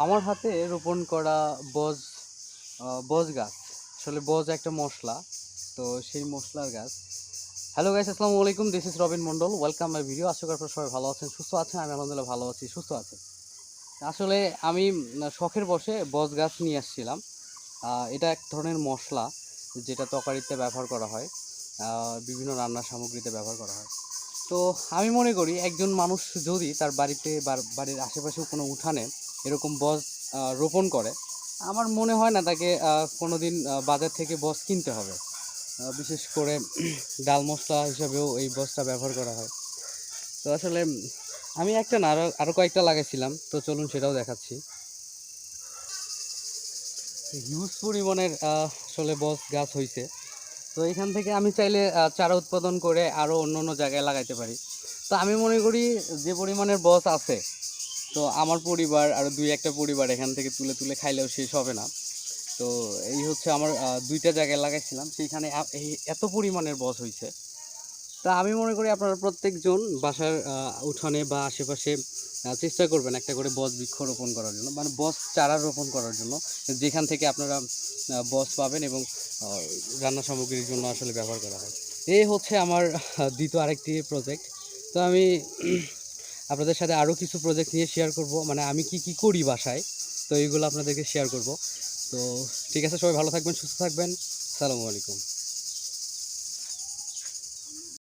আমার হাতে রোপণ করা বজ বজ গাছ। আসলে বজ একটা মশলা, তো সেই মশলার গাছ। হ্যালো গাইস, আসসালামু আলাইকুম, this is Robin Mondal, welcome my video. আশা করি আপনারা সবাই ভালো আছেন, সুস্থ আছেন। আমি আলহামদুলিল্লাহ ভালো আছি, সুস্থ আছি। আসলে আমি শখের বশে বজ গাছ নিয়ে আসছিলাম। এটা এক ধরনের মশলা, যেটা তরকারিতে ব্যবহার করা হয়, বিভিন্ন রান্নার সামগ্রীতে ব্যবহার করা হয়। তো আমি মনে করি একজন মানুষ যদি তার বাড়িতে বা বাড়ির আশেপাশেও কোনো উঠানে এরকম বজ রোপণ করে, আমার মনে হয় না তাকে কোনো দিন বাজার থেকে বজ কিনতে হবে। বিশেষ করে ডাল মশলা হিসাবেও এই বজটা ব্যবহার করা হয়। তো আসলে আমি একটা না, আরও কয়েকটা লাগাইছিলাম, তো চলুন সেটাও দেখাচ্ছি। হিউজ পরিমাণের আসলে বজ গাছ হয়েছে। তো এখান থেকে আমি চাইলে চারা উৎপাদন করে আরও অন্য অন্য জায়গায় লাগাইতে পারি। তো আমি মনে করি যে পরিমাণের বজ আছে, তো আমার পরিবার আরও দুই একটা পরিবার এখান থেকে তুলে তুলে খাইলেও শেষ হবে না। তো এই হচ্ছে আমার দুইটা জায়গায় লাগাইছিলাম, সেইখানে এই এত পরিমাণের বজ হয়েছে। তা আমি মনে করি আপনারা প্রত্যেকজন বাসার উঠানে বা আশেপাশে চেষ্টা করবেন একটা করে বজ বৃক্ষ রোপণ করার জন্য, মানে বজ চারা রোপণ করার জন্য, যেখান থেকে আপনারা বজ পাবেন এবং রান্না সামগ্রীর জন্য আসলে ব্যবহার করা হয়। এই হচ্ছে আমার দ্বিতীয় আরেকটি প্রজেক্ট। তো আমি আপনাদের সাথে আরও কিছু প্রজেক্ট নিয়ে শেয়ার করব, মানে আমি কি কি করি বাসায়, তো এইগুলো আপনাদেরকে শেয়ার করব। তো ঠিক আছে, সবাই ভালো থাকবেন, সুস্থ থাকবেন। আসসালামু আলাইকুম।